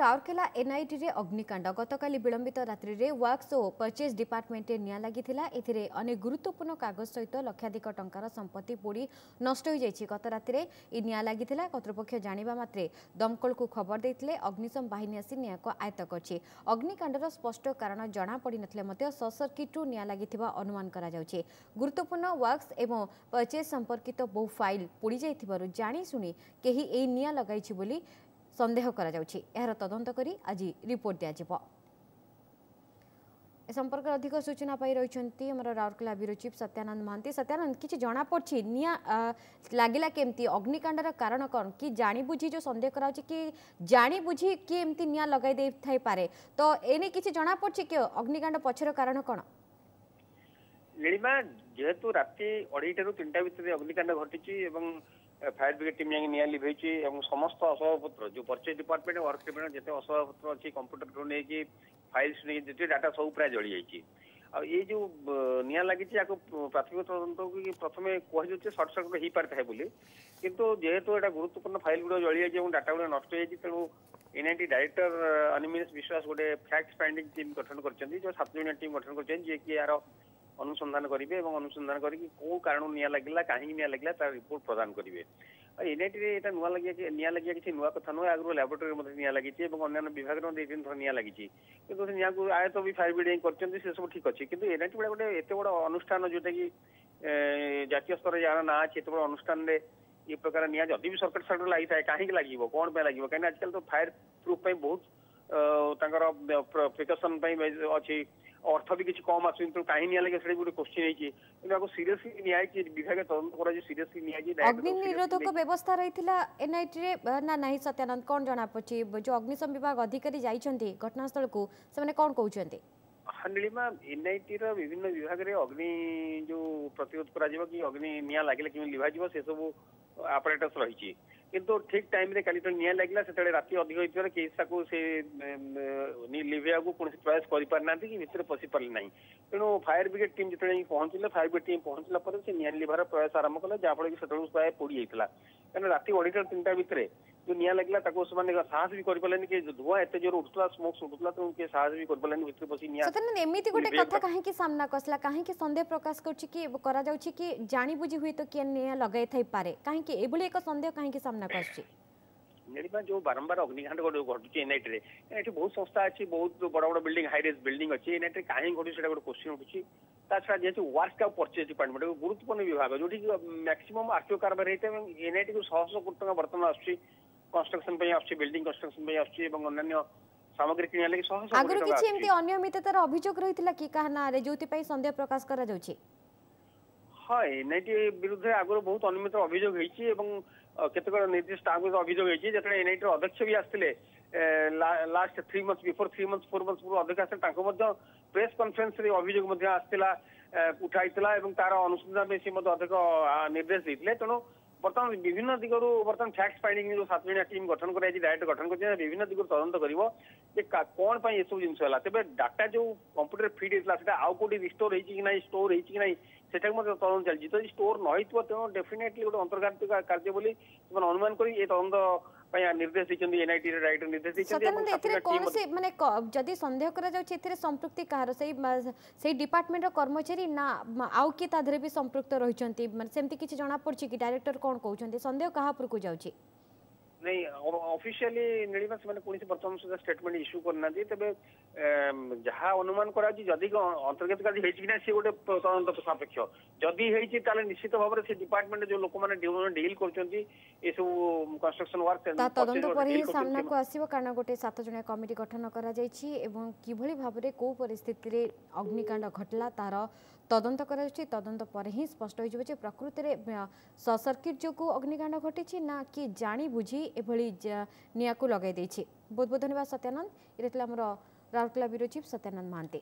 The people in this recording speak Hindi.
राउरकेला NIT रे अग्निकांड गतकाली विलंबित रात्रि रे वर्क्स और परचेज डिपार्टमेंट निया लागिथिला। एथिरे अनेक गुरुत्वपूर्ण कागज सहित लक्षाधिक टंकार संपत्ति पोड़ी नष्ट हो जाइछि। गत राति रे इ निया लागिथिला। कर्तृपक्ष जानिबा मात्रे दमकल को खबर देथिले। अग्निशम बाहिनी आसी निया को आयत्त करछि। अग्निकांडर स्पष्ट कारण जणा पड़ी नथिले मते शॉर्ट सर्किट रु निया लागिथिबा अनुमान करा जाउछि। गुरुत्वपूर्ण वर्क्स एवं परचेज संपर्कित बहु फाइल पोड़ी जाइथिबारु जानि सुनी केही ए निया लगाइछि बोली संदेह करा जाउछि। एहर तदंत करी आज रिपोर्ट दिया जिवो। ए संपर्क अधिक सूचना पाई रहिछंती हमर राउरकेला ब्यूरो चीफ सत्यानंद महांती। सत्यानंद किछि जणा पड़छि निया लागिला केमती अग्निकांडर कारण कोन कि जानि बुझी जो संदेह करा कि जानि बुझी कि एमती निया लगाई दे थाई पारे तो एने किछि जणा पड़छि कि अग्निकांड पछर कारण कोन? नीलिमा जेहेतु राति 2:30 रु 3टा भितर अग्निकांड घटिछि एवं फायर ब्रिगेड टीम जाके निया लिभेछि एवं समस्त असहपत्र जो परचेज डिपार्टमेंट वर्क डिपार्टमेंट जेते असहपत्र अछि कंप्यूटर रो नै कि फाइल्स नै जेते डाटा सब प्राय जळी जाइछि। आ ए जो निया लागिछि याको प्राथमिक तदंत कि प्रथमे कहि जते शॉर्ट सर्किट ही पारथाय बोली किंतु जेहेतु एटा गुरुत्वपूर्ण फाइल गुडो जळी जाइछि एवं डाटा गुडो नष्ट जाइछि तेनु NIT डायरेक्टर अनिमेश विश्वास गोटे फैक्ट फाइंडिंग टीम गठन करछन्ती जो 7 जणिया टीम गठन करछन्ती जे कि यार अनुसंधान करेंगे और अनुसंधान करके कौ कारण निया लगे कहीं निया लगे तार रिपोर्ट प्रदान करेंगे। NIT रे एटा नुआ लगे निया लगे किसी नुआ कथा नुआ आगु लैबोरेटरी में निया लगी अन्य विभाग में 2-3 थर निया लगी किंतु निया को आयत भी फायर ब्रिगेड करछन्ती से सब ठीक अच्छे किंतु NIT बड़ा गोटे एत बड़ अनुष्ठान जोटा कि जातीय स्तर यार ना अच्छे एत बड़ अनुष्ठान ये प्रकार निया जदि भी सरकार साइड लगी था कहीं लगे कौन पे लगे कहीं आजकल तो फायर प्रूफ बहुत प्रिकसन अच्छी अर्थ भी किसी कम आसुन तो कहीं निया लगे से गोटे क्वेश्चन है कि सीरियसली निया कि विभाग तदंत करा जे सीरियसली निया कि अग्नि निरोधक व्यवस्था रहिथिला NIT रे ना नहीं? सत्यानंद कोन जणा पछि जो अग्निशम विभाग अधिकारी जाइछन्ती घटनास्थल को से माने कोन कहउछन्ती? नीलिमा NIT रो विभिन्न विभाग रे अग्नि जो प्रतिरोध करा जिवो कि अग्नि निया लागिले कि लिभा जिवो से सब ऑपरेटर्स रहिछि किंतु ठीक टाइम रे काली तो निया लागिला सेतळे राति अधिक होइतरे केसा को से लिभिया को कोन प्रयास करि पार नांती कि भितर पसि पारले नाही तेनो फायर ब्रिगेड टीम जतळे पहुंचले फायर ब्रिगेड टीम पहुंचला पर से निया लिभार प्रयास आरंभ कला जा फळे कि सेतळे प्राय पोडी जाइतला कारण राति 2:30 3टा भितरे जो निया लागला ताको उसमाने साहस भी करि पालेनी कि धुआं एते जोर उठला स्मोक उठला तो के साहस भी करि पालेनी भितर पसि निया सतन एमिति गोटे कथा काहे कि सामना कसला काहे कि संदेह प्रकाश करछि कि करा जाउछि कि जानि बुझी हुई तो के निया लगाय थाई पारे काहे कि एबुली एक संदेह काहे कि सामना करछि? नेरिबा जो बारंबार अग्निकांड घटुची NIT रे एठी बहुत संस्था अछि बहुत बड़ बड़ बिल्डिंग हाई रेज बिल्डिंग अछि NIT रे काहे घटु सेटा गोटे क्वेश्चन उठुची ता छा जेतु वर्क ऑफ परचेज डिपार्टमेंट गुरुत्वपूर्ण विभाग जोठी मैक्सिमम आरटीओ कारबार हेते NIT को 100 कोटी टका वर्तमान आछि कंस्ट्रक्शन पे आछि बिल्डिंग कंस्ट्रक्शन पे आछि एवं अन्य सामग्री किनिया लागि 100 कोटी आगु किछि एमती अनियमिततार अभियोग रहितला कि कहना रे जोति पई संदेह प्रकाश करा जाउछि? हां NIT विरुद्ध आगु बहुत अनियमित अभियोग हेछि एवं केतक निर्दिष्ट आगु अभियोग हेछि जतले NIT रो अध्यक्ष भी आस्थिले last 3 months before 3 months 4 months पूर्व अध्यक्ष आस्थिले ताको मध्ये प्रेस कॉन्फ्रेंस रे अभियोग मध्ये आस्थिला उठाइतला एवं तार अनुसंधान में से मध्ये अधिक निर्देश दैथिले तनो बर्तमान विभिन्न दिगरु बर्तमान फैक्ट फाइंडिंग जो 7 जणिया टीम गठन कराई डायरेक्ट गठन कर विभिन्न दिगरु तदंत करिवो जे कोन पई ए सब जिंस होला तबे डाटा जो कंप्यूटर फीड हेतला सेटा आउ कोडी रिस्टोर हेछि कि नाही स्टोर हेछि कि नाही सेटा मध्ये तदंत चलछि तो स्टोर न होइतो तो डेफिनेटली गोटे अंतर्गत कार्य बोली अनुमान करी ए तदंत पय निर्देश दिचंदी NIT रे राइटर निर्देश दिचंदी सतन एथिरे कोन से माने जदी संदेह करा जाउछि एथिरे संपृक्ति कार सेही डिपार्टमेंट रो कर्मचारी ना आउ कि ताधरे भी संपृक्त रहिचंती माने सेमति किछि जणा पड़छि कि डायरेक्टर कोन कहउचंती संदेह कहा पर को जाउछि? नहीं ऑफिशियली नीलिमा से माने कोनसे वर्तमान सुधा स्टेटमेंट इश्यू करना दी तबे जहा अनुमान करा जी जदी अंतर्गत काजी हेछि ना से गोटे तदंत सापेक्ष जदी हेछि ताले निश्चित भाबरे से डिपार्टमेंट जो लोक माने डील करचंती ए सब कंस्ट्रक्शन वर्क तदंत पर ही सामना को आसीबो कारण गोटे 7 जणिया कमिटी गठन करा जायछि एवं किभली भाबरे को परिस्थिति रे अग्निकांड घटला तार तदंत करा जायछि तदंत पर ही स्पष्ट हो जिवो जे प्रकृति रे शॉर्ट सर्किट जो को अग्निकांड घटिछि ना कि जानि बुझी एभली निया को लगाई दैछि। बहुत बहुत धन्यवाद सत्यानंद। इरेतला हमर राउरकेला ब्यूरो चीफ सत्यानंद महांती।